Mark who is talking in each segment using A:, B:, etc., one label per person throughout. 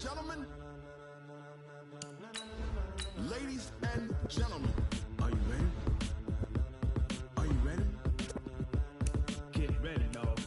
A: gentlemen, ladies and gentlemen, are you ready? Are you ready?
B: Get ready, dog.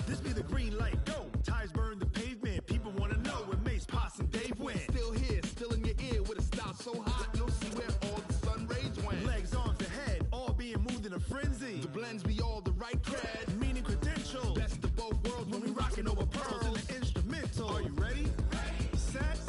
A: This be the green light, go. Tires burn the pavement. People want to know where Mace, Pops, and Dave went. Still here, still in your ear with a style so hot, you'll see where all the sun rays went. Legs, arms, and head, all being moved in a frenzy. The blends be all the right cred, meaning credentials. Best of both worlds when we rockin' over pearls in the instrumental. Are you ready? Set,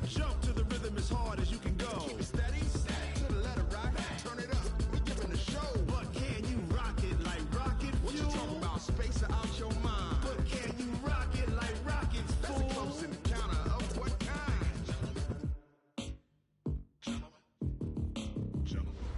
A: jump to the rhythm as hard as you can go. Keep it steady, to the letter rock, turn it up, we giving a show. But can you rock it like rocket fuel? What you talking about, space or out your mind? But can you rock it like rockets, fool? That's a close encounter of what kind?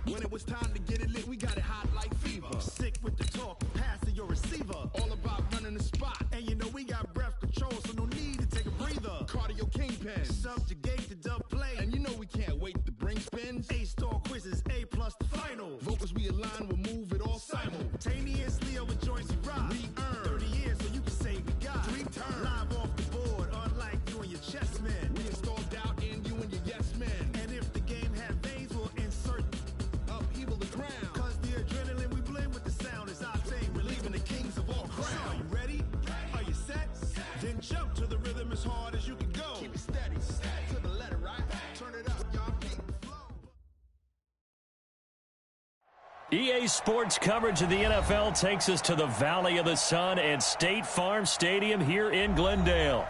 A: When it was time to get it lit, we got it hot like fever. Sick with the talk, pass to your receiver. All about running the spot, and you know we got breath control, so no need to take a breather. Cardio kingpin, subjugate the dub play, and you know we can't wait to bring spins. A-star quizzes, A+ the final. Vocals we align, we'll move it all simultaneously over joints we rock. We earn 30 years, so you can say we got 3 turns. Live off the board, unlike you and your chess men. We install doubt in you and your yes men. And if the game had veins, we'll insert upheaval the ground. Cause the adrenaline we blend with the sound is our thing. We're leaving the kings of all crowns. So are you ready? Are you set? Then jump to the rhythm as hard as you can go. Keep it steady, to the letter right. Turn it up, y'all keep the flow.
C: EA Sports coverage of the NFL takes us to the Valley of the Sun and State Farm Stadium here in Glendale.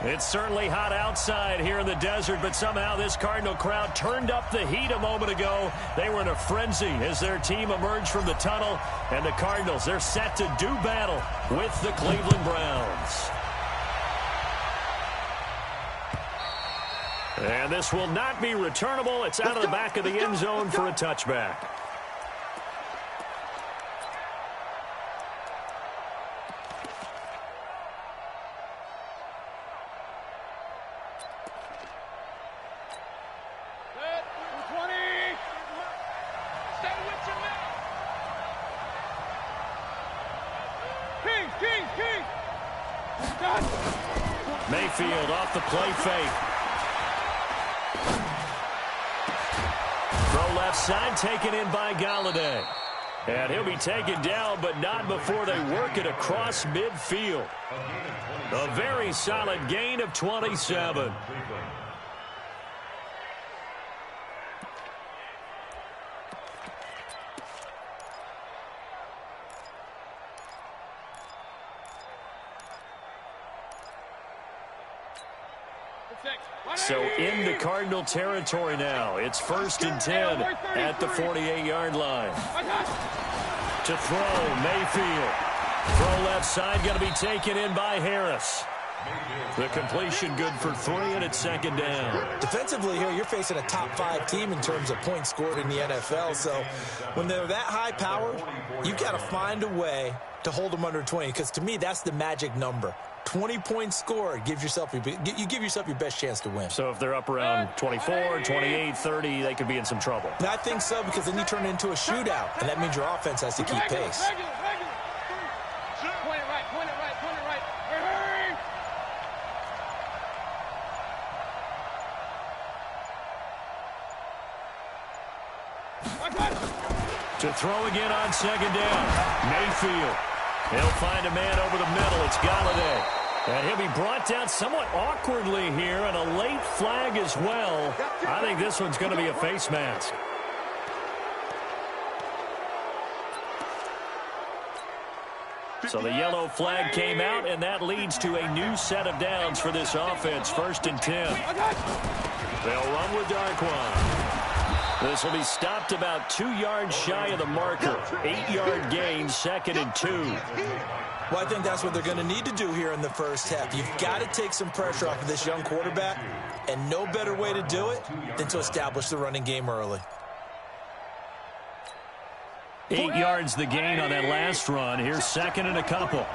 C: It's certainly hot outside here in the desert, but somehow this Cardinal crowd turned up the heat a moment ago. They were in a frenzy as their team emerged from the tunnel, and the Cardinals, they're set to do battle with the Cleveland Browns. And this will not be returnable. It's out of the back of the end zone for a touchback. Mayfield off the play fake. Throw left side, taken in by Galladay. And he'll be taken down, but not before they work it across midfield. A very solid gain of 27. So into Cardinal territory now. It's 1st and 10 at the 48-yard line. To throw, Mayfield. Throw left side, going to be taken in by Harris. The completion good for 3, and it's 2nd down.
D: Defensively here, you're facing a top 5 team in terms of points scored in the NFL. So when they're that high powered, you've got to find a way to hold them under 20, because to me, that's the magic number. 20 points scored, you give yourself your best chance to win.
C: So if they're up around 24, 28, 30, they could be in some trouble.
D: And I think so, because then you turn it into a shootout, and that means your offense has to keep pace.
E: Point it right.
C: To throw again on 2nd down. Mayfield. He'll find a man over the middle. It's Galladay. And he'll be brought down somewhat awkwardly here, and a late flag as well. I think this one's going to be a face mask. So the yellow flag came out, and that leads to a new set of downs for this offense. 1st and 10. They'll run with Darquan. This will be stopped about 2 yards shy of the marker. 8-yard gain, 2nd and 2.
D: Well, I think that's what they're going to need to do here in the first half. You've got to take some pressure off of this young quarterback, and no better way to do it than to establish the running game early.
C: 8 yards the gain on that last run. Here's 2nd and a couple.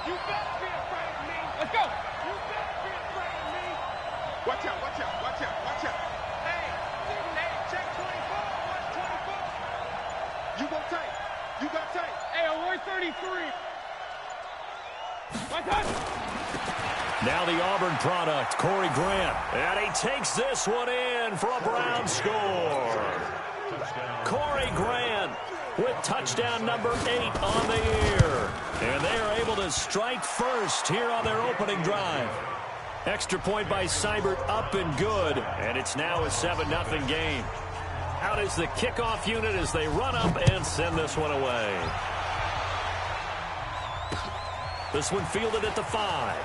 E: You better be afraid of me. Let's go. You better be afraid of me.
A: Watch out, watch out, watch out, watch out.
E: Hey, check 24. What's 24?
A: You won't take. You got take.
E: Hey, we're 33. My touch.
C: Now the Auburn product, Corey Grant. And he takes this one in for a Brown score. Corey Grant with touchdown number 8 on the year. And they are able to strike first here on their opening drive. Extra point by Seibert, up and good. And it's now a 7-0 game. Out is the kickoff unit as they run up and send this one away. This one fielded at the 5.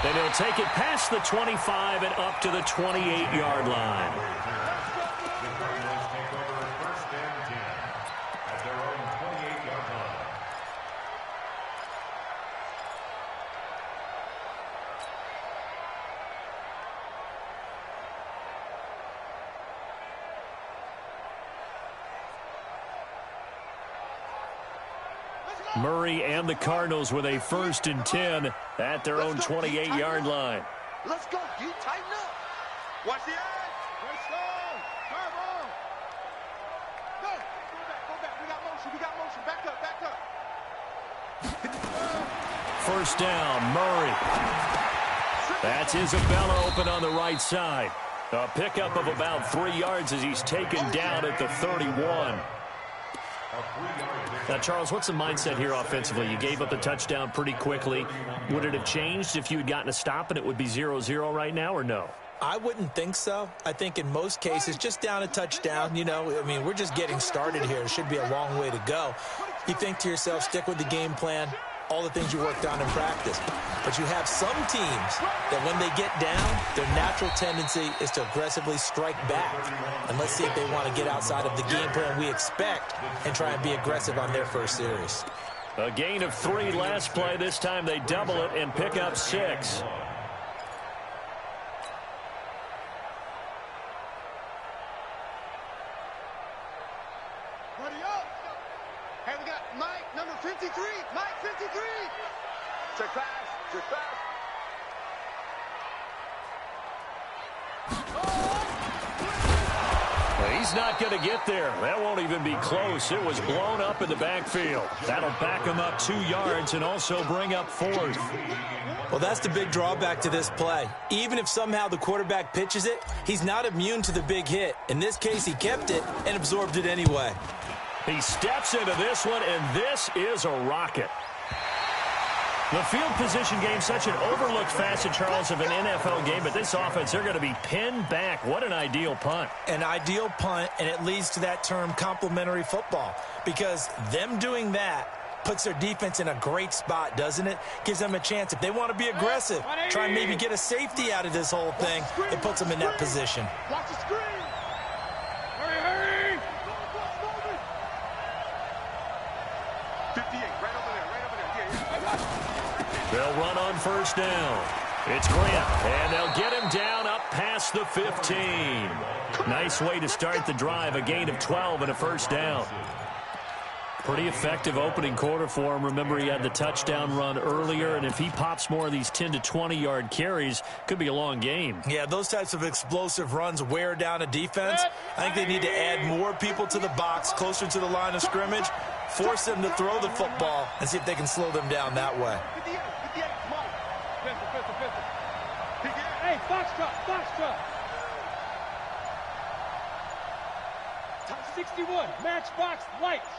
C: Then he'll take it past the 25 and up to the 28-yard line. Murray and the Cardinals with a 1st and 10 at their own 28-yard line.
A: Let's go, D. Tighten up. Watch the eye. Let's go. Turbo. Go. Go back. We got motion. We got motion. Back up.
C: 1st down, Murray. That's Isabella open on the right side. A pickup of about 3 yards as he's taken down at the 31. Now, Charles, what's the mindset here offensively? You gave up the touchdown pretty quickly. Would it have changed if you had gotten a stop and it would be 0-0 right now, or no?
D: I wouldn't think so. I think in most cases, just down a touchdown, you know, I mean, we're just getting started here. It should be a long way to go. You think to yourself, stick with the game plan, all the things you worked on in practice. But you have some teams that when they get down, their natural tendency is to aggressively strike back. And let's see if they want to get outside of the game plan we expect and try and be aggressive on their first series.
C: A gain of 3 last play. This time they double it and pick up 6.
A: Ready up. Hey, we got Mike, number 53. Mike, 53. Check pass. Check pass.
C: He's not going to get there. That won't even be close. It was blown up in the backfield. That'll back him up 2 yards and also bring up 4th.
D: Well, that's the big drawback to this play. Even if somehow the quarterback pitches it, he's not immune to the big hit. In this case, he kept it and absorbed it anyway.
C: He steps into this one, and this is a rocket. The field position game, such an overlooked facet, Charles, of an NFL game, but this offense, they're going to be pinned back. What an ideal punt.
D: An ideal punt, and it leads to that term complementary football, because them doing that puts their defense in a great spot, doesn't it? Gives them a chance. If they want to be aggressive, try and maybe get a safety out of this whole thing, it puts them in that position.
A: Watch the screen.
E: Hurry.
A: 58, right over there. Yeah.
C: They'll run on 1st down. It's Grant, and they'll get him down up past the 15. Nice way to start the drive, a gain of 12 and a 1st down. Pretty effective opening quarter for him. Remember, he had the touchdown run earlier, and if he pops more of these 10 to 20-yard carries, could be a long game.
D: Yeah, those types of explosive runs wear down a defense. I think they need to add more people to the box, closer to the line of scrimmage, force them to throw the football, and see if they can slow them down that way.
A: 58, Mike.
E: Pistol. Hey, Foxtrot. 61, Matchbox Lights.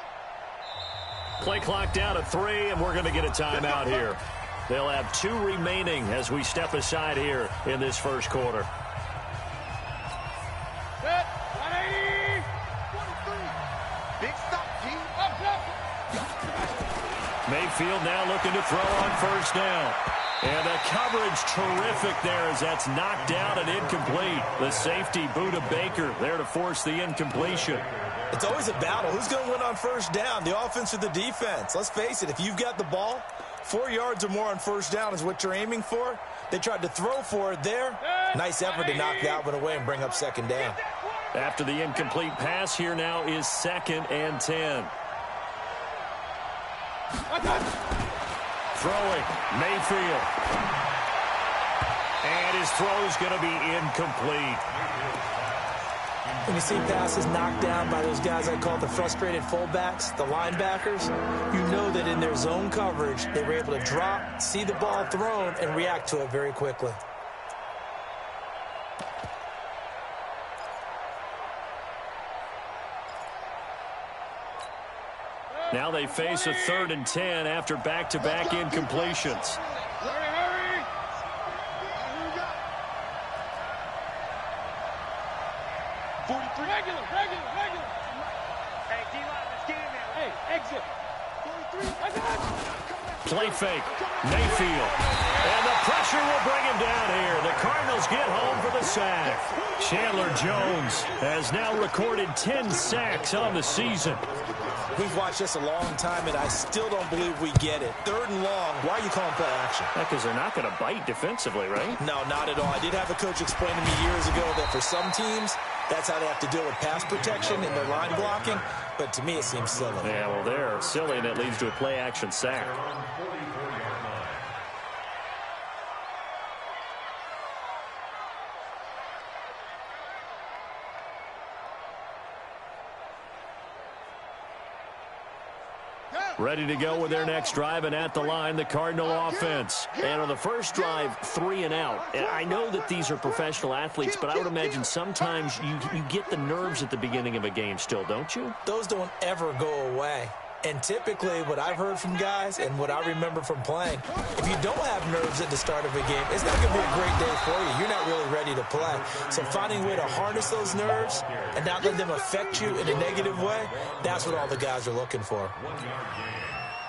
C: Play clock down to 3, and we're going to get a timeout here. They'll have 2 remaining as we step aside here in this first quarter.
E: Set. 180.
A: 23. Big stop, G.
E: Up.
C: Mayfield now looking to throw on 1st down. And the coverage terrific there as that's knocked down and incomplete. The safety, Buda Baker, there to force the incompletion.
D: It's always a battle. Who's going to win on 1st down, the offense or the defense? Let's face it, if you've got the ball, 4 yards or more on 1st down is what you're aiming for. They tried to throw for it there. Nice effort to knock that one away and bring up 2nd down.
C: After the incomplete pass, here now is 2nd and 10. throwing. Mayfield. And his throw's going to be incomplete.
D: When you see passes knocked down by those guys I call the frustrated fullbacks, the linebackers, you know that in their zone coverage, they were able to drop, see the ball thrown, and react to it very quickly.
C: Now they face a 3rd and 10 after back-to-back incompletions.
E: Hurry! Regular. Hey, D-line, let's get in there. Hey, exit. 43.
C: Play fake. Mayfield. And the pressure will bring him down here. The Cardinals get home for the sack. Chandler Jones has now recorded 10 sacks on the season.
D: We've watched this a long time, and I still don't believe we get it. 3rd and long. Why are you calling play action?
C: Because they're not going to bite defensively, right?
D: No, not at all. I did have a coach explain to me years ago that for some teams, that's how they have to deal with pass protection and their line blocking. But to me, it seems silly.
C: Yeah, well, they're silly, and it leads to a play-action sack. Ready to go with their next drive, and at the line, the Cardinal offense. And on the first drive, 3 and out. And I know that these are professional athletes, but I would imagine sometimes you get the nerves at the beginning of a game still, don't you?
D: Those don't ever go away. And typically, what I've heard from guys and what I remember from playing, if you don't have nerves at the start of a game, it's not going to be a great day for you. You're not really ready to play. So finding a way to harness those nerves and not let them affect you in a negative way, that's what all the guys are looking for.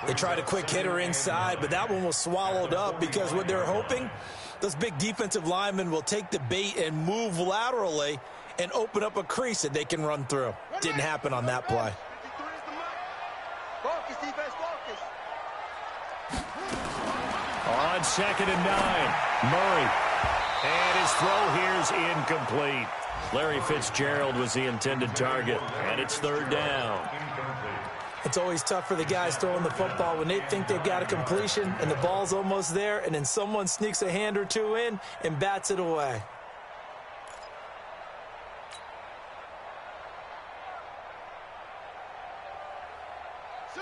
D: They tried a quick hitter inside, but that one was swallowed up because what they're hoping, those big defensive linemen will take the bait and move laterally and open up a crease that they can run through. Didn't happen on that play.
E: Focus, defense, focus.
C: On 2nd and 9, Murray. And his throw here's incomplete. Larry Fitzgerald was the intended target, and it's 3rd down.
D: It's always tough for the guys throwing the football when they think they've got a completion and the ball's almost there, and then someone sneaks a hand or two in and bats it away.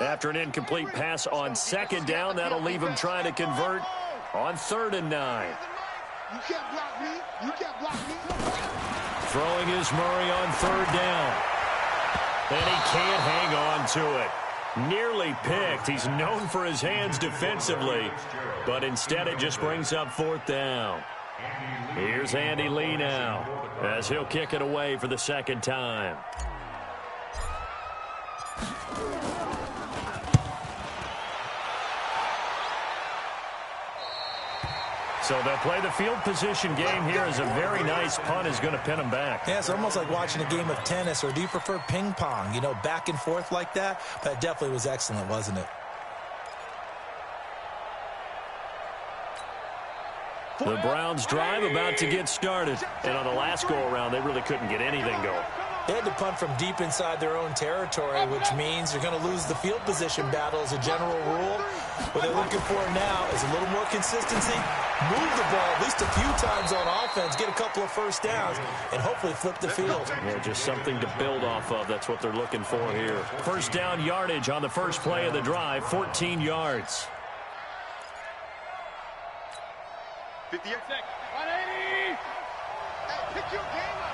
C: After an incomplete pass on 2nd down, that'll leave him trying to convert on 3rd and 9.
E: You can't block me. You can't block me.
C: Throwing is Murray on 3rd down. And he can't hang on to it. Nearly picked. He's known for his hands defensively, but instead it just brings up 4th down. Here's Andy Lee now as he'll kick it away for the 2nd time. So they'll play the field position game here as a very nice punt is going to pin them back.
D: Yeah, it's almost like watching a game of tennis, or do you prefer ping pong? You know, back and forth like that? But it definitely was excellent, wasn't it?
C: The Browns drive about to get started. And on the last go-around, they really couldn't get anything going.
D: They had to punt from deep inside their own territory, which means they're going to lose the field position battle as a general rule. What they're looking for now is a little more consistency, move the ball at least a few times on offense, get a couple of first downs, and hopefully flip the field.
C: Yeah, just something to build off of. That's what they're looking for here. First down yardage on the first play of the drive, 14 yards.
E: 58 seconds. 180. Hey, pick your game up.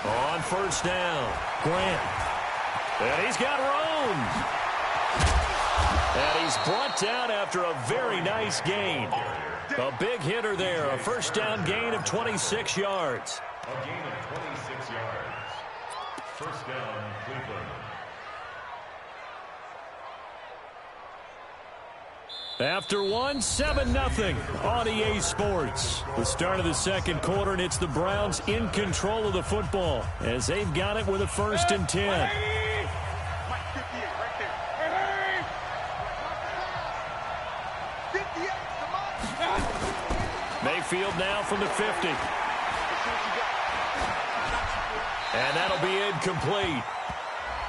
C: On first down, Grant. And he's got room. And he's brought down after a very nice gain. A big hitter there. A first down gain of 26 yards.
F: A gain of 26 yards. First down, Cleveland.
C: After one, 7-0 on EA Sports. The start of the second quarter, and it's the Browns in control of the football as they've got it with a 1st and 10. Mayfield now from the 50. And that'll be incomplete.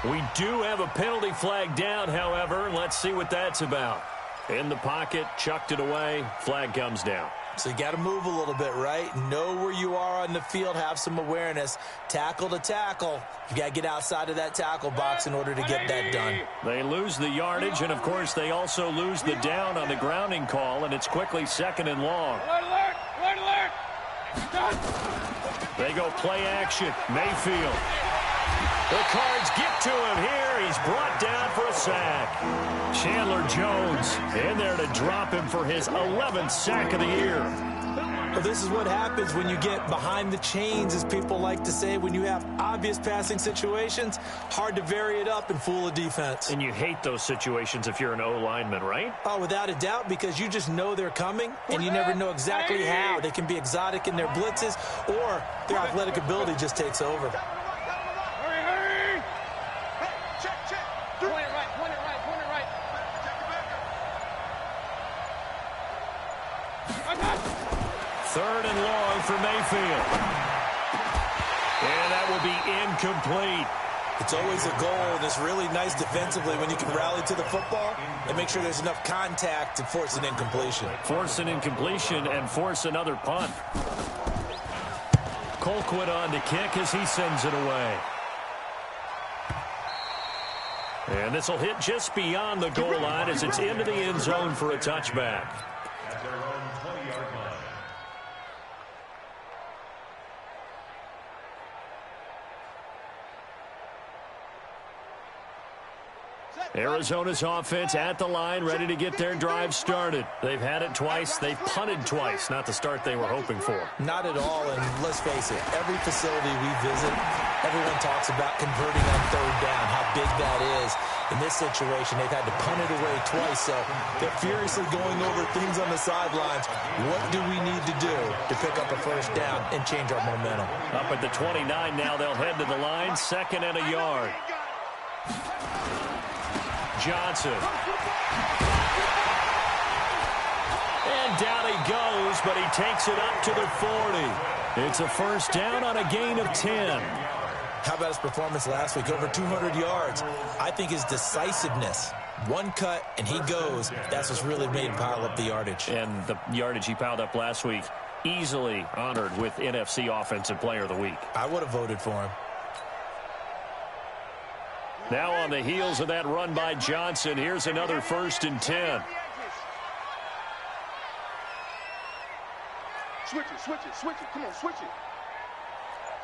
C: We do have a penalty flag down, however. Let's see what that's about. In the pocket, chucked it away, flag comes down.
D: So you got to move a little bit, right? Know where you are on the field, have some awareness. Tackle to tackle. You got to get outside of that tackle box in order to get that done.
C: They lose the yardage, and, of course, they also lose the down on the grounding call, and it's quickly 2nd and long.
E: Alert! Alert! Alert!
C: They go play action. Mayfield. The Cards get to him here. He's brought down for a sack. Chandler Jones in there to drop him for his 11th sack of the year.
D: Well, this is what happens when you get behind the chains, as people like to say. When you have obvious passing situations, hard to vary it up and fool a defense.
C: And you hate those situations if you're an O-lineman, right?
D: Oh, without a doubt, because you just know they're coming, and you never know exactly how. They can be exotic in their blitzes, or their athletic ability just takes over.
C: Third and long for Mayfield. And that will be incomplete.
D: It's always a goal, and it's really nice defensively when you can rally to the football and make sure there's enough contact to force an incompletion.
C: Force an incompletion and force another punt. Colquitt on to kick as he sends it away. And this will hit just beyond the goal line as it's into the end zone for a touchback.
F: At their own 20-yard line.
C: Arizona's offense at the line, ready to get their drive started. They've had it twice. They've punted twice. Not the start they were hoping for.
D: Not at all, and let's face it, every facility we visit, everyone talks about converting on third down, how big that is. In this situation, they've had to punt it away twice, so they're furiously going over things on the sidelines. What do we need to do to pick up a first down and change our momentum?
C: Up at the 29 now, they'll head to the line, 2nd and a yard. Johnson. And down he goes, but he takes it up to the 40. It's a first down on a gain of 10.
D: How about his performance last week? Over 200 yards. I think his decisiveness, one cut and he goes, that's what's really made him pile up the yardage.
C: And the yardage he piled up last week, easily honored with NFC Offensive Player of the Week.
D: I would have voted for him.
C: Now on the heels of that run by Johnson, here's another 1st and 10.
E: Switch it, switch it, switch it. Come on, switch it.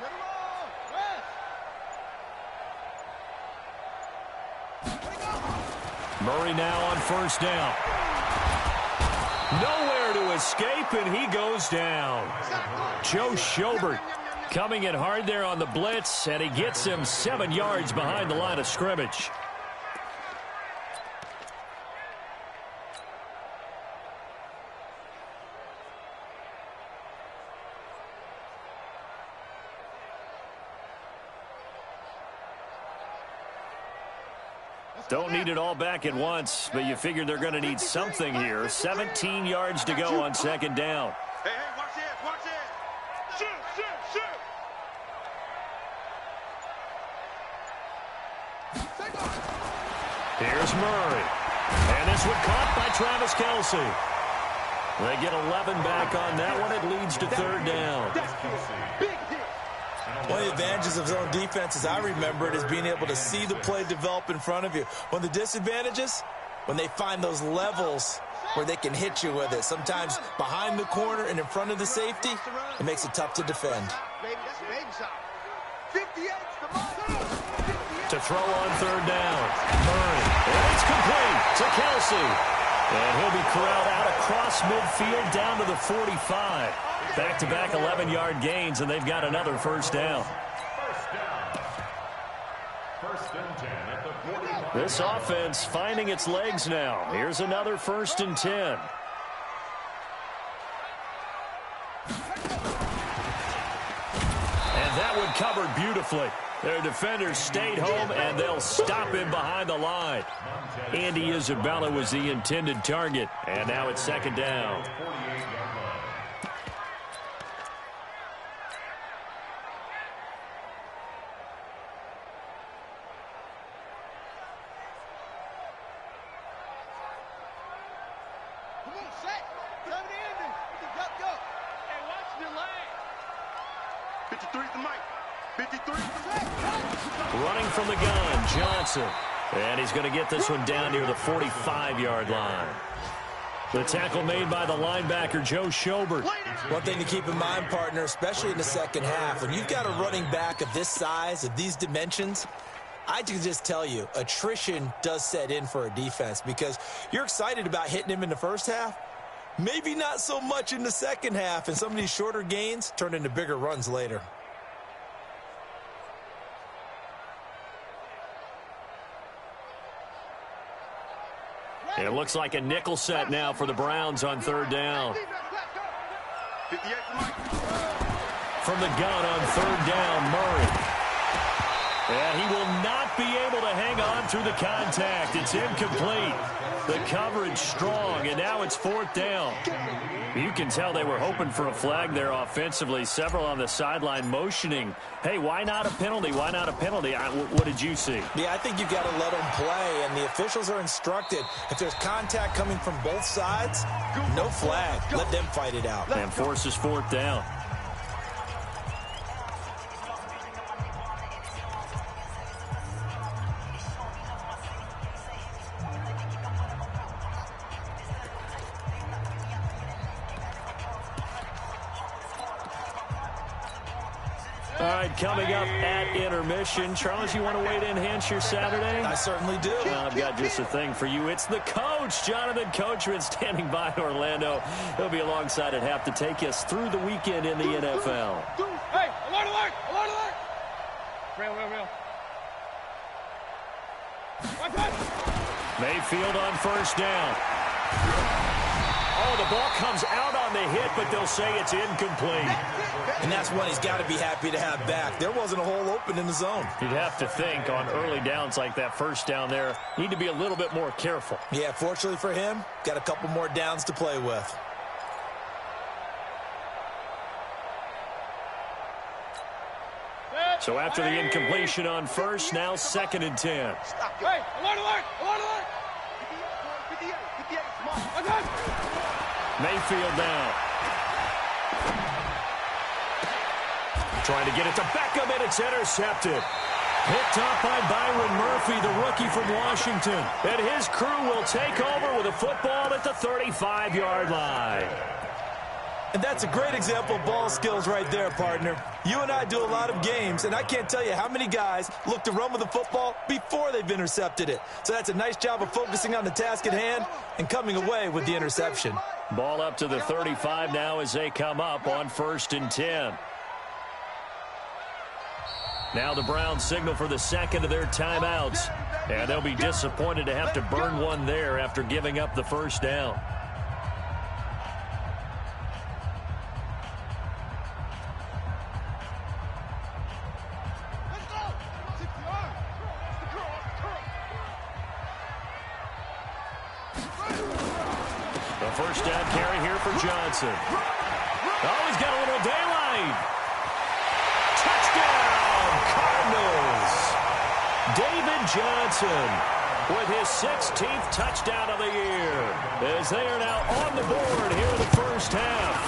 E: Get him on,
C: Murray now on 1st down. Nowhere to escape, and he goes down. Joe Schobert coming in hard there on the blitz, and he gets him 7 yards behind the line of scrimmage. Don't need it all back at once, but you figure they're going to need something here. 17 yards to go on 2nd down.
E: Hey, watch it, watch it. Shoot, shoot, shoot.
C: Here's Murray. And this one caught by Travis Kelce. They get 11 back on that one. It leads to 3rd down.
D: One of the advantages of zone defense, as I remember it, is being able to see the play develop in front of you. One of the disadvantages, when they find those levels where they can hit you with it. Sometimes behind the corner and in front of the safety, it makes it tough to defend.
C: To throw on 3rd down. Murray. And it's complete to Kelce. And he'll be corralled out across midfield down to the 45. Back-to-back 11-yard gains, and they've got another 1st down.
F: First and 10 at the 40.
C: This offense finding its legs now. Here's another 1st and 10. And that one covered beautifully. Their defenders stayed home, and they'll stop him behind the line. Andy Isabella was the intended target, and now it's 2nd down.
E: Set. Coming in. Go. Hey, watch the line. 53 is the mic. 53 is the mic.
C: Running from the gun, Johnson. And he's going to get this one down near the 45-yard line. The tackle made by the linebacker, Joe Schobert.
D: One thing to keep in mind, partner, especially in the second half, when you've got a running back of this size, of these dimensions, I can just tell you, attrition does set in for a defense because you're excited about hitting him in the first half. Maybe not so much in the second half, and some of these shorter gains turn into bigger runs later.
C: It looks like a nickel set now for the Browns on third down. From the gun on third down, Murray. And he will not be able to hang on through the contact. It's incomplete. The coverage strong, and now it's fourth down. You can tell they were hoping for a flag there offensively. Several on the sideline motioning. Hey, why not a penalty? Why not a penalty? What did you see?
D: Yeah, I think you've got to let them play, and the officials are instructed. If there's contact coming from both sides, no flag. Let them fight it out.
C: And forces fourth down. All right, coming up at intermission. Charles, you want to wait in enhance your Saturday?
D: I certainly do.
C: Well, I've got just a thing for you. It's the coach, Jonathan Coachman, standing by in Orlando. He'll be alongside at half to take us through the weekend in the NFL.
E: Hey, alert, alert, alert, alert. Real.
C: Mayfield on first down. Oh, the ball comes out on the hit, but they'll say it's incomplete.
D: And that's one he's got to be happy to have back. There wasn't a hole open in the zone.
C: You'd have to think on early downs like that first down there, need to be a little bit more careful.
D: Yeah, fortunately for him, got a couple more downs to play with.
C: So after the incompletion on first, now 2nd and 10.
E: Hey, alert, alert, alert, alert. 58.
C: Mayfield now. Trying to get it to Beckham, and it's intercepted. Picked up by Byron Murphy, the rookie from Washington. And his crew will take over with a football at the 35-yard line.
D: And that's a great example of ball skills right there, partner. You and I do a lot of games, and I can't tell you how many guys look to run with the football before they've intercepted it. So that's a nice job of focusing on the task at hand and coming away with the interception.
C: Ball up to the 35 now as they come up on 1st and 10. Now the Browns signal for the second of their timeouts. And they'll be disappointed to have to burn one there after giving up the first down. The first down carry here for Johnson. Oh, he's got a little daylight. Touchdown, Cardinals. David Johnson with his 16th touchdown of the year, as they are now on the board here in the first half.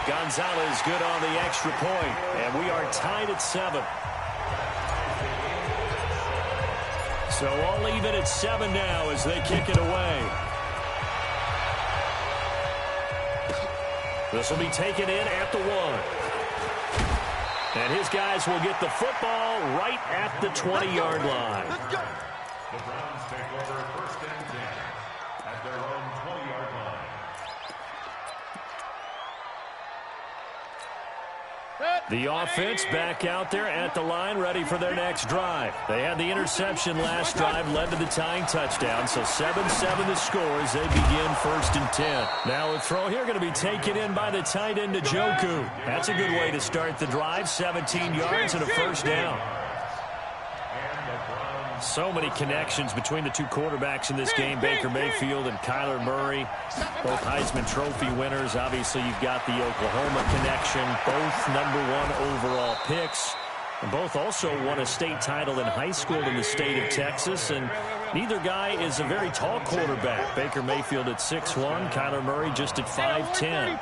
C: Gonzalez good on the extra point, and we are tied at 7. So all even at 7 now as they kick it away. This will be taken in at the 1. And his guys will get the football right at the 20-yard line.
F: The Browns take over 1st and 10 at their own 20-yard line.
C: The offense back out there at the line, ready for their next drive. They had the interception last drive, led to the tying touchdown, so 7-7 the score as they begin 1st and 10. Now a throw here going to be taken in by the tight end, Njoku. That's a good way to start the drive, 17 yards and a first down. So many connections between the two quarterbacks in this game, Baker Mayfield and Kyler Murray, both Heisman Trophy winners. Obviously, you've got the Oklahoma connection, both #1 overall picks. Both also won a state title in high school in the state of Texas, and neither guy is a very tall quarterback. Baker Mayfield at 6'1", Kyler Murray just at 5'10".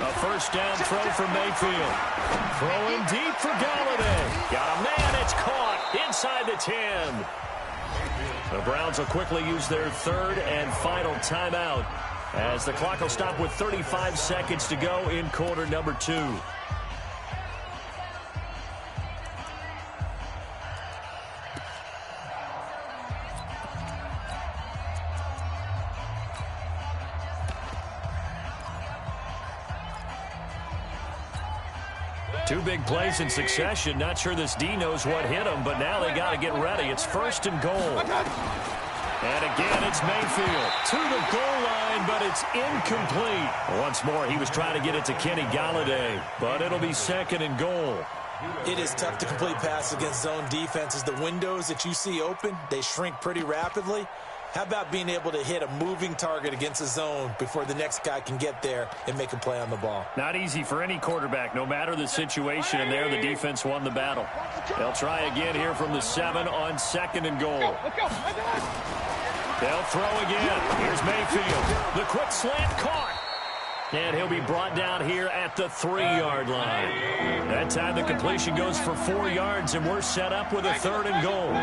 C: A first down throw for Mayfield. Throwing deep for Galladay. Got a man, it's caught inside the 10. The Browns will quickly use their third and final timeout as the clock will stop with 35 seconds to go in quarter number 2. Two big plays in succession. Not sure this D knows what hit him, but now they got to get ready. It's first and goal. And again, it's Mayfield to the goal line, but it's incomplete. Once more, he was trying to get it to Kenny Galladay, but it'll be second and goal.
D: It is tough to complete passes against zone defenses. The windows that you see open, they shrink pretty rapidly. How about being able to hit a moving target against a zone before the next guy can get there and make a play on the ball?
C: Not easy for any quarterback, no matter the situation. And there, the defense won the battle. They'll try again here from the 7 on second and goal. They'll throw again. Here's Mayfield. The quick slant caught. And he'll be brought down here at the 3-yard line. That time the completion goes for 4 yards, and we're set up with a third and goal.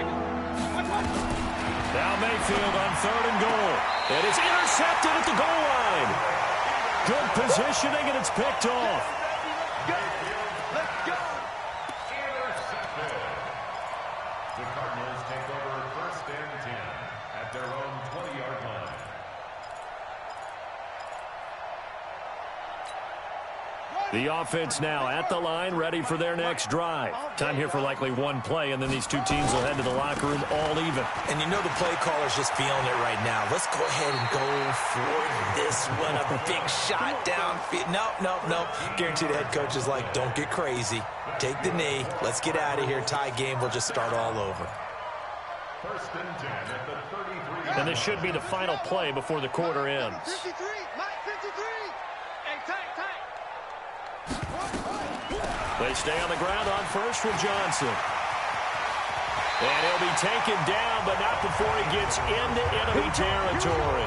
C: Now Mayfield on third and goal. It is intercepted at the goal line. Good positioning, and it's picked off.
F: Let's go. Intercepted. The Cardinals take over first and 10 at their own 20-yard line.
C: The offense now at the line, ready for their next drive. Time here for likely one play, and then these two teams will head to the locker room all even.
D: And you know the play caller's just feeling it right now. Let's go ahead and go for this one. A big shot downfield. Nope. Guaranteed the head coach is like, don't get crazy. Take the knee. Let's get out of here. Tie game. We'll just start all over.
F: First and 10 at the 33.
C: And this should be the final play before the quarter ends.
E: 53, Mike 53. Hey, tight.
C: They stay on the ground on first with Johnson. And he'll be taken down, but not before he gets into enemy territory.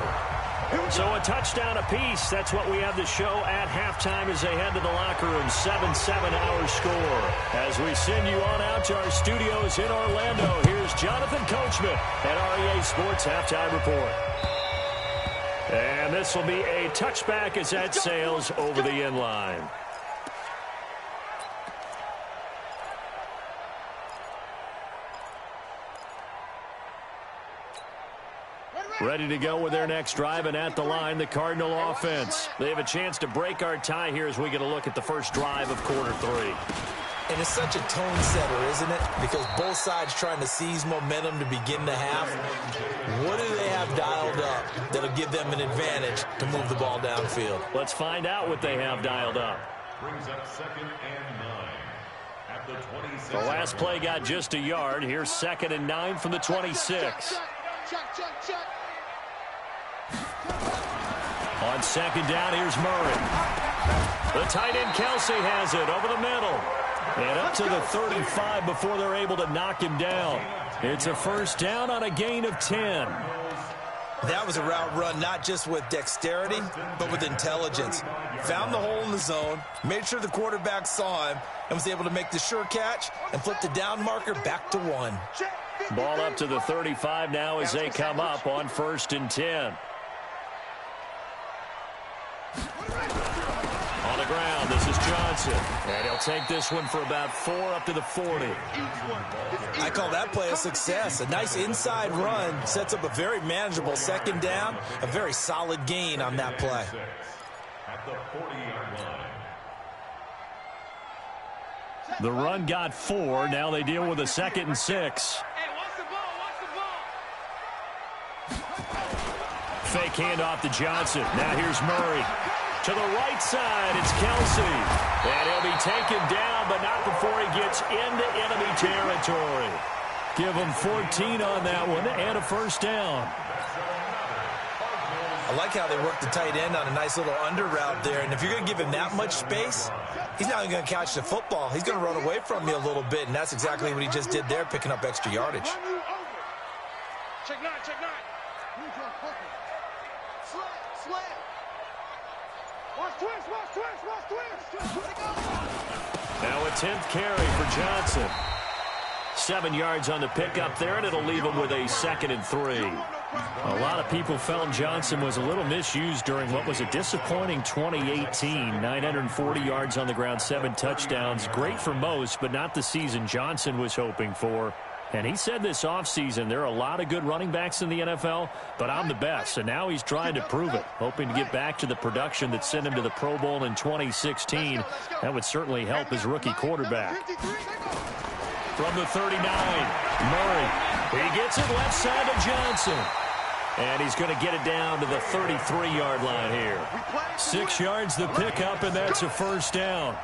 C: So a touchdown apiece. That's what we have to show at halftime as they head to the locker room. 7-7 our score. As we send you on out to our studios in Orlando, here's Jonathan Coachman at REA Sports Halftime Report. And this will be a touchback as that sails over the end line. Ready to go with their next drive, and at the line, the Cardinal offense. They have a chance to break our tie here as we get a look at the first drive of quarter 3.
D: And it's such a tone setter, isn't it? Because both sides trying to seize momentum to begin the half. What do they have dialed up that'll give them an advantage to move the ball downfield?
C: Let's find out what they have dialed up.
F: Brings up second and 9 at the 26.
C: The last play got just a yard. Here's second and 9 from the 26.
E: Check.
C: On second down, here's Murray. The tight end Kelsey has it over the middle. And up to the 35 before they're able to knock him down. It's a first down on a gain of 10.
D: That was a route run not just with dexterity, but with intelligence. Found the hole in the zone, made sure the quarterback saw him, and was able to make the sure catch and flip the down marker back to 1.
C: Ball up to the 35 now as they come up on first and 10. On the ground, this is Johnson. And he'll take this one for about 4 up to the 40.
D: I call that play a success. A nice inside run sets up a very manageable second down. A very solid gain on that play.
F: At the 40-yard line.
C: The run got 4. Now they deal with a second and 6.
E: Hey, watch the ball.
C: Fake handoff to Johnson. Now here's Murray. To the right side, it's Kelsey. And he'll be taken down, but not before he gets into enemy territory. Give him 14 on that one and a first down.
D: I like how they work the tight end on a nice little under route there. And if you're going to give him that much space, he's not going to catch the football. He's going to run away from you a little bit, and that's exactly what he just did there, picking up extra yardage.
E: Check nine, check nine. Slam. Watch twist, watch twist, watch twist.
C: Now a 10th carry for Johnson. 7 yards on the pickup there, and it'll leave him with a 2nd and 3. A lot of people felt Johnson was a little misused during what was a disappointing 2018. 940 yards on the ground, 7 touchdowns. Great for most, but not the season Johnson was hoping for. And he said this offseason, there are a lot of good running backs in the NFL, but I'm the best. And now he's trying to prove it, hoping to get back to the production that sent him to the Pro Bowl in 2016. That would certainly help his rookie quarterback. From the 39, Murray. He gets it left side to Johnson. And he's going to get it down to the 33-yard line here. 6 yards the pickup, and that's a first down.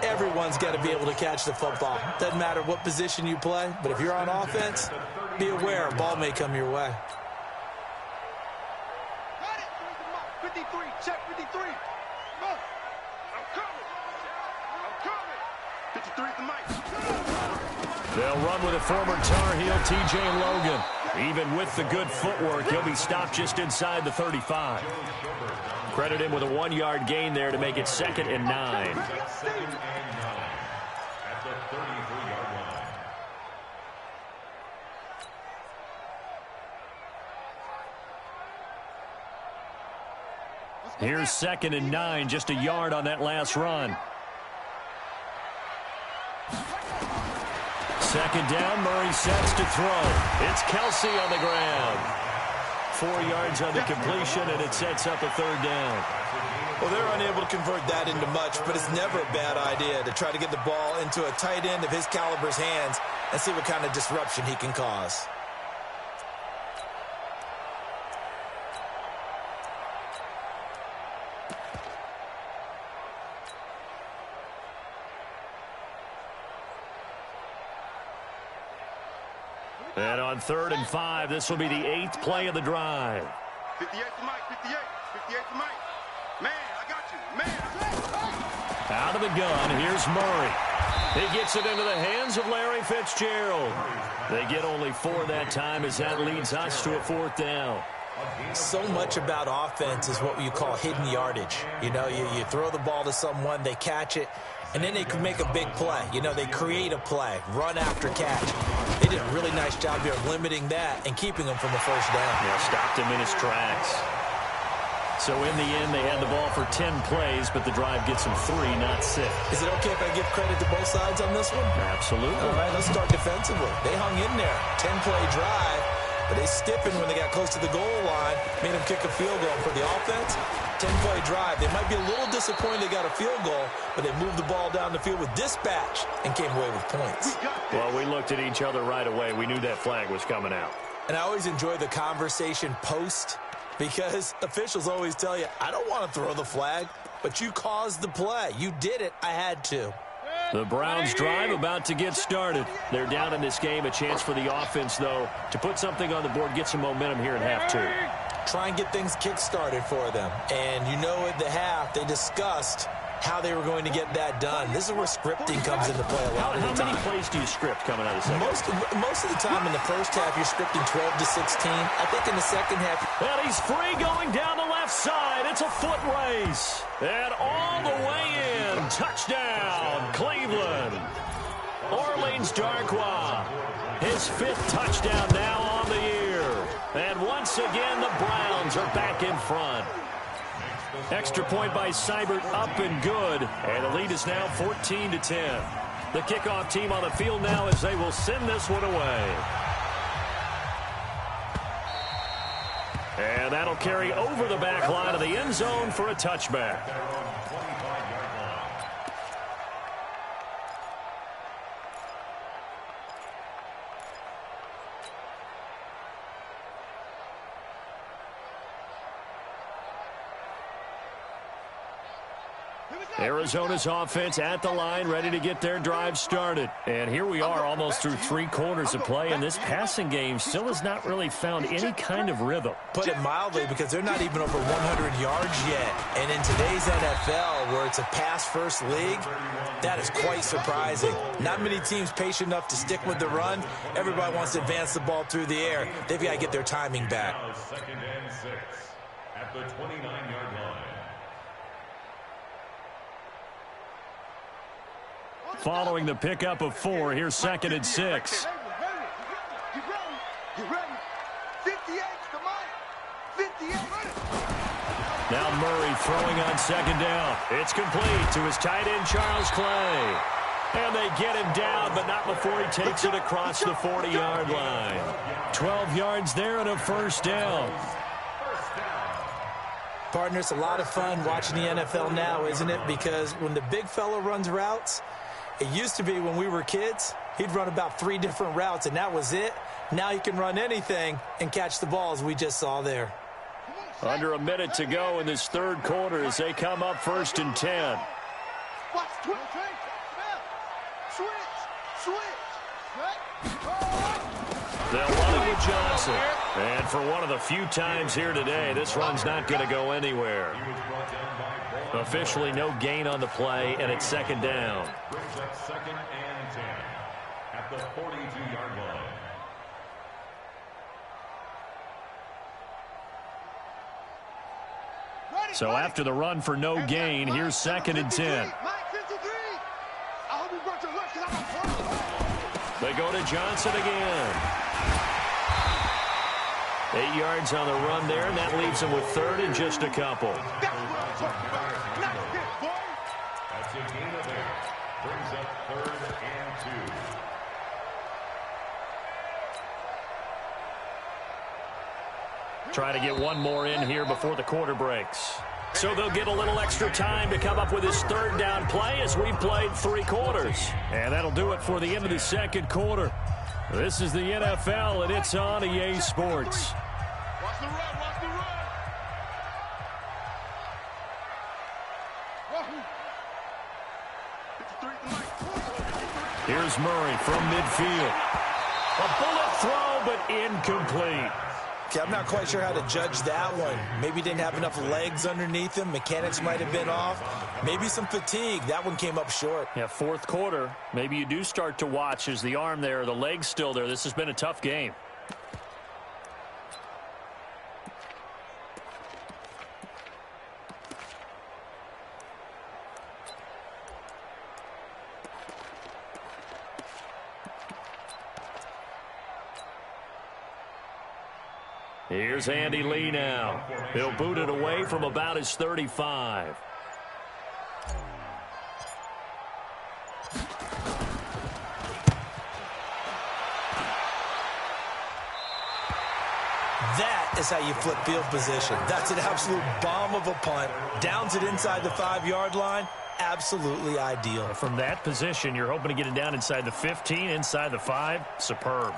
D: Everyone's got to be able to catch the football. Doesn't matter what position you play, but if you're on offense, be aware a ball may come your way.
E: 53, check 53. Go. I'm coming. 53 is the mic.
C: They'll run with a former Tar Heel, T.J. Logan. Even with the good footwork, he'll be stopped just inside the 35. Credit him with a 1-yard gain there to make it 2nd and 9.
F: At the 33-yard line.
C: Here's 2nd and 9, just a yard on that last run. 2nd down, Murray sets to throw. It's Kelsey on the ground. 4 yards on the completion, and it sets up a 3rd down.
D: Well, they're unable to convert that into much, but it's never a bad idea to try to get the ball into a tight end of his caliber's hands and see what kind of disruption he can cause.
C: And on 3rd and 5, this will be the 8th play of the drive.
E: 58 to Mike, 58 to Mike. Man, I got you. Man.
C: Out of the gun, here's Murray. He gets it into the hands of Larry Fitzgerald. They get only 4 that time as that leads us to a 4th down.
D: So much about offense is what you call hidden yardage. You know, you throw the ball to someone, they catch it, and then they can make a big play. You know, they create a play, run after catch. They did a really nice job here of limiting that and keeping them from the first down.
C: Yeah, stopped him in his tracks. So in the end, they had the ball for 10 plays, but the drive gets them 3, not 6.
D: Is it okay if I give credit to both sides on this one?
C: Absolutely.
D: All right, let's start defensively. They hung in there. 10-play drive, but they stiffened when they got close to the goal line, made them kick a field goal. For the offense, 10-play drive. They might be a little disappointed they got a field goal, but they moved the ball down the field with dispatch and came away with points.
C: Well, we looked at each other right away. We knew that flag was coming out.
D: And I always enjoy the conversation post, because officials always tell you, I don't want to throw the flag, but you caused the play. You did it. I had to.
C: The Browns drive about to get started. They're down in this game. A chance for the offense, though, to put something on the board, get some momentum here in half 2.
D: Try and get things kick-started for them. And you know at the half, they discussed how they were going to get that done. This is where scripting comes into play a lot of the time.
C: How many plays do you script coming out of the second?
D: Most of the time in the first half, you're scripting 12 to 16. I think in the second half...
C: And he's free going down the left side. It's a foot race. And all the way in. Touchdown, Cleveland. Orleans Darkwa. His 5th touchdown now on the year. And once again, the Browns are back in front. Extra point by Seibert, up and good. And the lead is now 14-10. The kickoff team on the field now as they will send this one away. And that'll carry over the back line of the end zone for a touchback. Arizona's offense at the line, ready to get their drive started. And here we are almost through 3 quarters of play, and this passing game still has not really found any kind of rhythm.
D: Put it mildly, because they're not even over 100 yards yet. And in today's NFL, where it's a pass-first league, that is quite surprising. Not many teams patient enough to stick with the run. Everybody wants to advance the ball through the air. They've got to get their timing back.
F: Now 2nd and 6 at the 29-yard line.
C: Following the pickup of 4, here's 2nd and 6.
E: You ready? You ready? 58, come on. 58.
C: Now Murray throwing on 2nd down. It's complete to his tight end, Charles Clay. And they get him down, but not before he takes it across the 40-yard line. 12 yards there and a 1st down.
D: Partner, it's a lot of fun watching the NFL now, isn't it? Because when the big fella runs routes, it used to be when we were kids, he'd run about 3 different routes, and that was it. Now he can run anything and catch the ball, as we just saw there.
C: Under a minute to go in this 3rd quarter as they come up 1st and 10.
E: Watch, switch.
C: They'll run it with Johnson. And for one of the few times here today, this run's not going to go anywhere. Officially no gain on the play, and it's 2nd down.
F: Brings up 2nd and 10 at the 42-yard line.
C: So after the run for no gain, here's 2nd and 10. They go to Johnson again. 8 yards on the run there, and that leaves them with 3rd and just a couple.
F: That's a gain of 8. Brings up 3rd and 2.
C: Try to get one more in here before the quarter breaks. So they'll get a little extra time to come up with his 3rd down play as we've played 3 quarters. And that'll do it for the end of the 2nd quarter. This is the NFL, and it's on EA Sports.
E: Watch the run.
C: Here's Murray from midfield. A bullet throw, but incomplete.
D: Okay, I'm not quite sure how to judge that one. Maybe he didn't have enough legs underneath him. Mechanics might have been off. Maybe some fatigue. That one came up short.
C: Yeah, 4th quarter. Maybe you do start to watch as the arm there, the leg's still there. This has been a tough game. Here's Andy Lee now. He'll boot it away from about his 35.
D: That is how you flip field position. That's an absolute bomb of a punt. Downs it inside the 5-yard line. Absolutely ideal.
C: From that position, you're hoping to get it down inside the 15, inside the 5. Superb.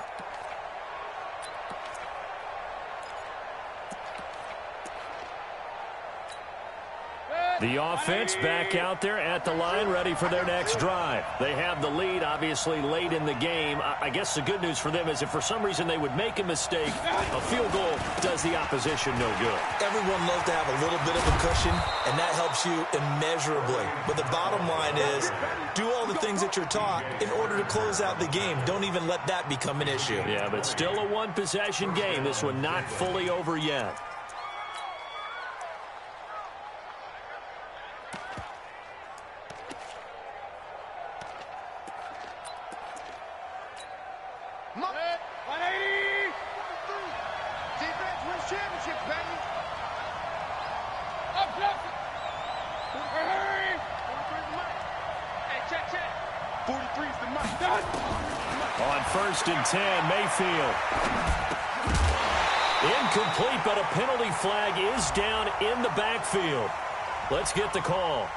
C: The offense back out there at the line, ready for their next drive. They have the lead, obviously, late in the game. I guess the good news for them is if for some reason they would make a mistake, a field goal does the opposition no good.
D: Everyone loves to have a little bit of a cushion, and that helps you immeasurably. But the bottom line is, do all the things that you're taught in order to close out the game. Don't even let that become an issue.
C: Yeah, but still a one-possession game. This one not fully over yet. On 1st and 10, Mayfield. Incomplete, but a penalty flag is down in the backfield. Let's get the call.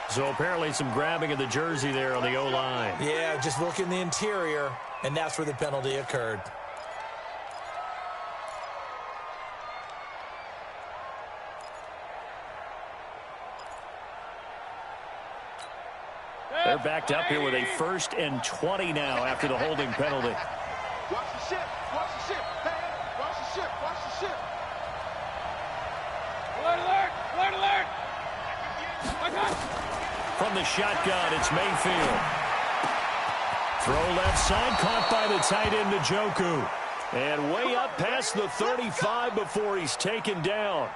C: So apparently some grabbing of the jersey there on the O-line.
D: Yeah, just look in the interior, and that's where the penalty occurred.
C: They're backed up here with a 1st and 20 now after the holding penalty.
E: Watch the ship. Watch the ship. Hey, watch the ship. Watch the ship. Alert, alert. Alert, alert.
C: From the shotgun, it's Mayfield. Throw left side, caught by the tight end Njoku. And way up past the 35 before he's taken down.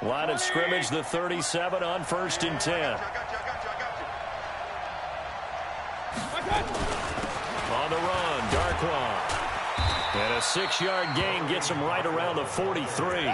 C: Line of scrimmage, the 37 on 1st and 10. On the run, Darkwan. And a 6-yard gain gets him right around the 43.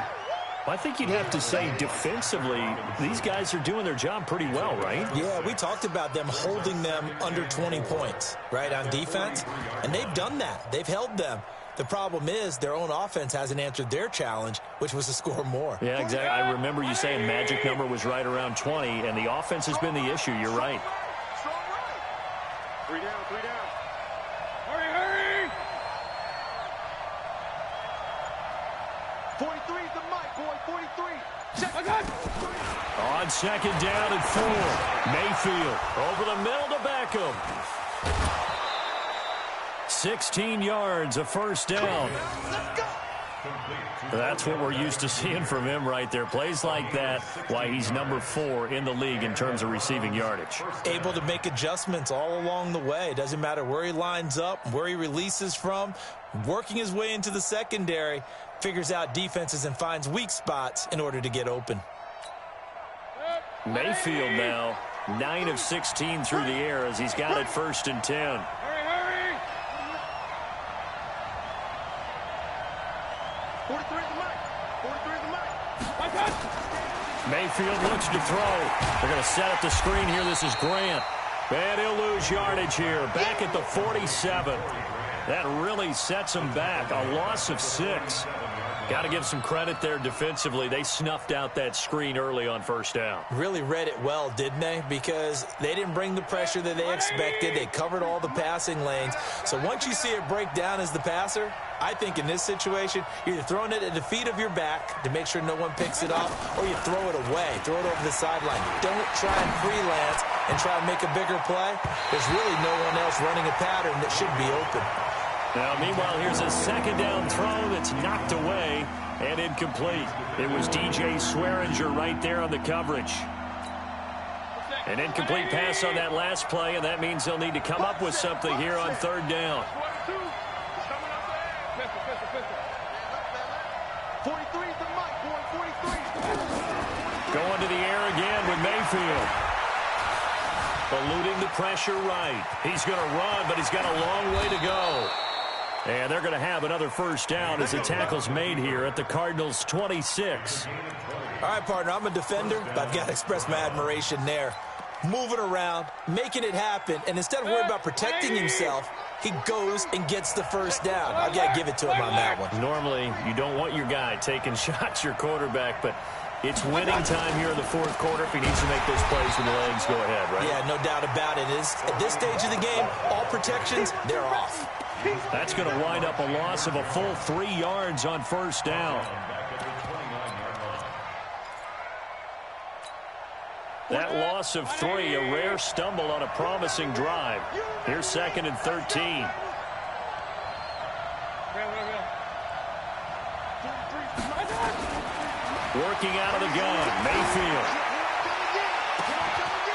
C: I think you'd have to say defensively, these guys are doing their job pretty well, right?
D: Yeah, we talked about them holding them under 20 points, right, on defense. And they've done that. They've held them. The problem is their own offense hasn't answered their challenge, which was to score more.
C: Yeah, exactly. I remember you saying magic number was right around 20, and the offense has been the issue. You're right.
E: 3 down, 3 down.
B: Hurry, hurry!
E: 43 is the mic, boy. 43.
C: On 2nd down and 4. Mayfield over the middle to Beckham. 16 yards, a 1st down. That's what we're used to seeing from him right there. Plays like that, why he's number 4 in the league in terms of receiving yardage.
D: Able to make adjustments all along the way. Doesn't matter where he lines up, where he releases from. Working his way into the secondary, figures out defenses and finds weak spots in order to get open.
C: Mayfield now, 9 of 16 through the air as he's got it 1st and 10. Mayfield looks to throw. They're going to set up the screen here. This is Grant. And he'll lose yardage here. Back at the 47. That really sets him back. A loss of 6. Got to give some credit there defensively. They snuffed out that screen early on 1st down.
D: Really read it well, didn't they? Because they didn't bring the pressure that they expected. They covered all the passing lanes. So once you see it break down as the passer, I think in this situation, you're either throwing it at the feet of your back to make sure no one picks it up, or you throw it away, throw it over the sideline. Don't try and freelance and try and make a bigger play. There's really no one else running a pattern that should be open.
C: Now, meanwhile, here's a 2nd down throw that's knocked away and incomplete. It was DJ Swearinger right there on the coverage. An incomplete pass on that last play, and that means they'll need to come up with something here on 3rd down.
E: 43 is the mic, boy. 43.
C: Going to the air again with Mayfield. Eluding the pressure right. He's going to run, but he's got a long way to go. And they're going to have another 1st down as the tackle's made here at the Cardinals' 26.
D: All right, partner, I'm a defender, but I've got to express my admiration there. Moving around, making it happen, and instead of worrying about protecting himself, he goes and gets the 1st down. I've got to give it to him on that one.
C: Normally, you don't want your guy taking shots, your quarterback, but it's winning time here in the 4th quarter. If he needs to make those plays with the legs, go ahead, right?
D: Yeah, no doubt about it. At this stage of the game, all protections, they're off.
C: That's going to wind up a loss of a full 3 yards on 1st down. That loss of 3, a rare stumble on a promising drive. Here's 2nd and 13. Working out of the gun, Mayfield.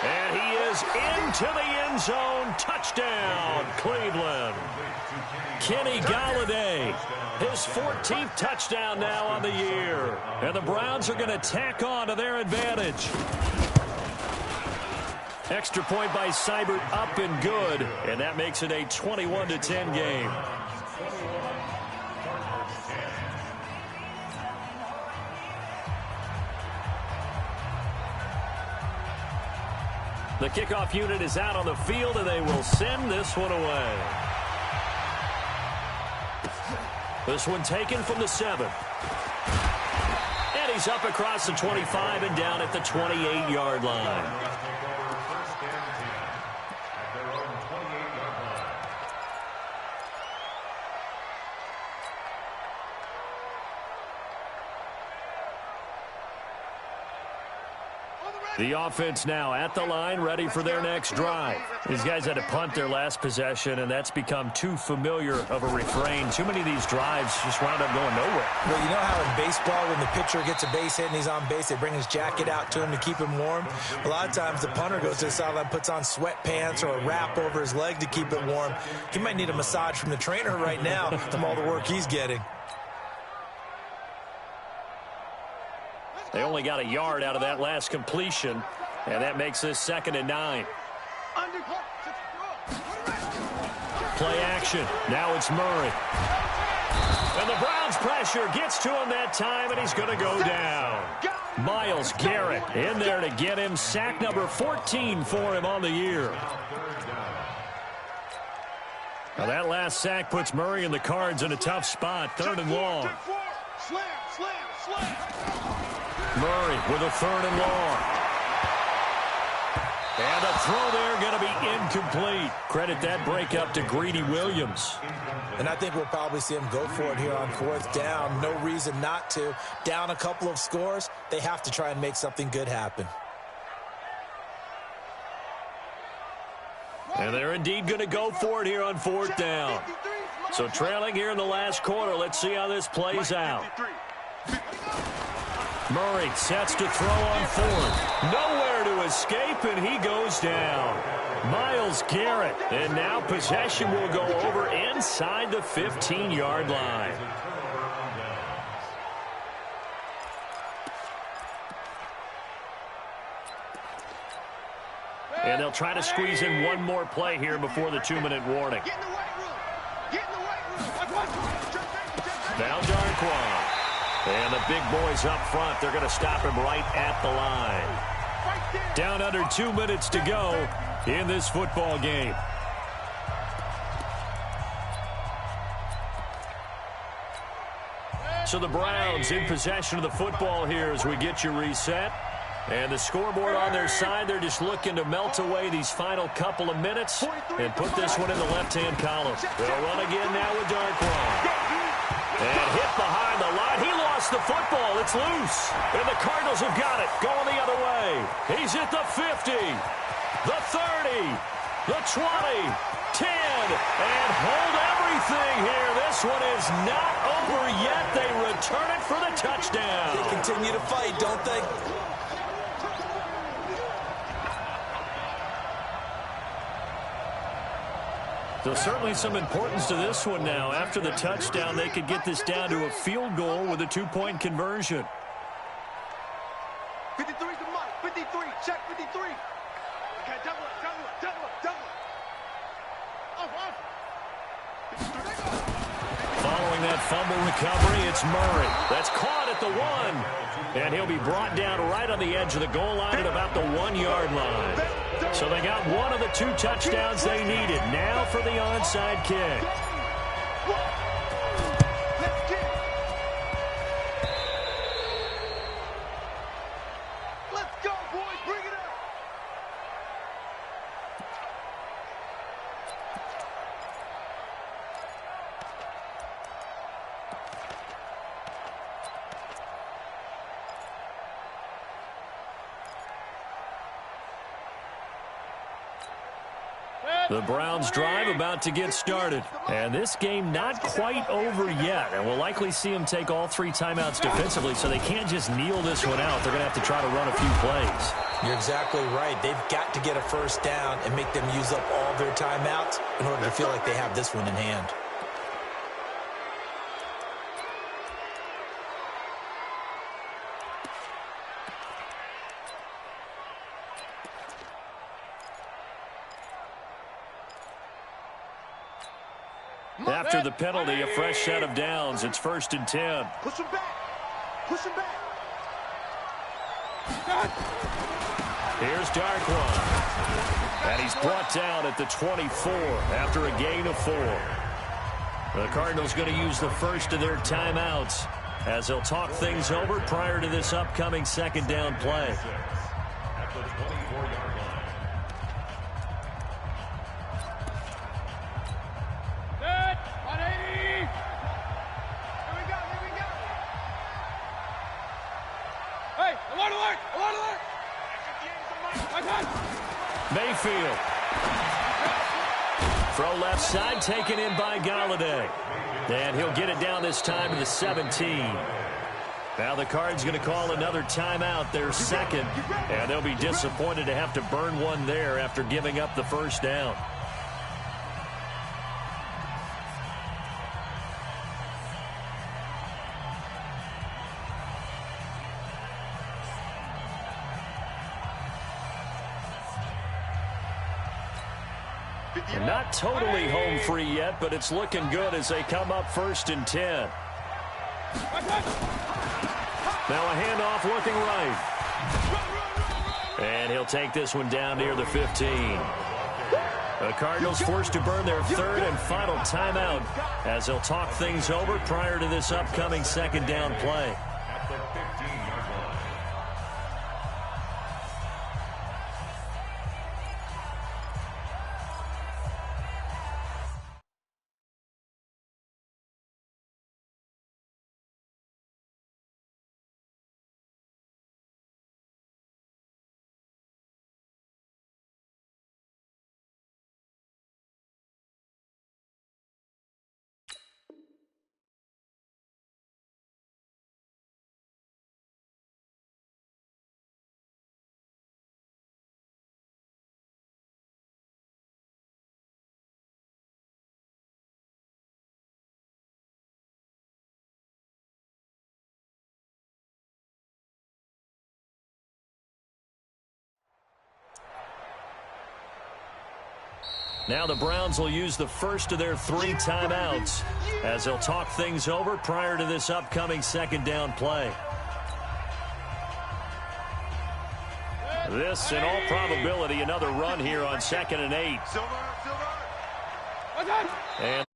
C: And he is into the end zone. Touchdown, Cleveland. Kenny Golladay, his 14th touchdown now on the year. And the Browns are going to tack on to their advantage. Extra point by Seibert, up and good. And that makes it a 21-10 game. The kickoff unit is out on the field, and they will send this one away. This one taken from the 7. And he's goes up across the 25 and down at the 28-yard line. The offense now at the line, ready for their next drive. These guys had to punt their last possession, and that's become too familiar of a refrain. Too many of these drives just wound up going nowhere.
D: Well, you know how in baseball, when the pitcher gets a base hit and he's on base, they bring his jacket out to him to keep him warm? A lot of times the punter goes to the sideline, puts on sweatpants or a wrap over his leg to keep it warm. He might need a massage from the trainer right now from all the work he's getting.
C: They only got a yard out of that last completion, and that makes this 2nd and 9. Play action. Now it's Murray. And the Browns' pressure gets to him that time, and he's going to go down. Myles Garrett in there to get him. Sack number 14 for him on the year. Now that last sack puts Murray and the Cards in a tough spot. 3rd and long. Murray with a 3rd and long. And a throw there going to be incomplete. Credit that breakup to Greedy Williams.
D: And I think we'll probably see him go for it here on 4th down. No reason not to. Down a couple of scores, they have to try and make something good happen.
C: And they're indeed going to go for it here on 4th down. So trailing here in the last quarter. Let's see how this plays out. Murray sets to throw on 4th. Nowhere to escape, and he goes down. Myles Garrett. And now possession will go over inside the 15-yard line. And they'll try to squeeze in one more play here before the 2-minute warning. Now Darquan. And the big boys up front, they're going to stop him right at the line. Down under 2 minutes to go in this football game. So the Browns in possession of the football here as we get you reset. And the scoreboard on their side, they're just looking to melt away these final couple of minutes and put this one in the left-hand column. They'll run again now with Darquan. And hit behind the line. He lost the football. It's loose. And the Cardinals have got it. Going the other way. He's at the 50, the 30, the 20, 10. And hold everything here. This one is not over yet. They return it for the touchdown.
D: They continue to fight, don't they?
C: So certainly some importance to this one now. After the touchdown, they could get this down to a field goal with a 2-point conversion.
E: 53 to Mike. 53. Check 53. Okay, double it.
C: Following that fumble recovery, it's Murray. That's caught at the 1. And he'll be brought down right on the edge of the goal line at about the 1-yard line. So they got one of the 2 touchdowns they needed. Now for the onside kick.
E: Let's go, boys. Bring it up.
C: The Browns drive about to get started. And this game not quite over yet. And we'll likely see them take all 3 timeouts defensively, so they can't just kneel this one out. They're going to have to try to run a few plays.
D: You're exactly right. They've got to get a first down and make them use up all their timeouts in order to feel like they have this one in hand.
C: After the penalty, a fresh set of downs. It's 1st and 10.
E: Push him back. Push him back.
C: Here's Darquan. And he's brought down at the 24 after a gain of 4. The Cardinals going to use the first of their timeouts as he'll talk things over prior to this upcoming second down play.
F: At the 24-yard line.
B: Set. 180. Here we go. Hey, alert.
C: Mayfield. Throw left side, taken in by Galladay. And he'll get it down this time to the 17. Now the Cards going to call another timeout, their second. And they'll be disappointed to have to burn one there after giving up the first down. And not totally home free yet, but it's looking good as they come up 1st and 10. Now a handoff looking right. And he'll take this one down near the 15. The Cardinals forced to burn their third and final timeout as they'll talk things over prior to this upcoming second down play.
F: At the 15-yard line.
C: Now the Browns will use the first of their 3 timeouts as they'll talk things over prior to this upcoming second down play. This, in all probability, another run here on 2nd and 8.
E: Silver.
C: And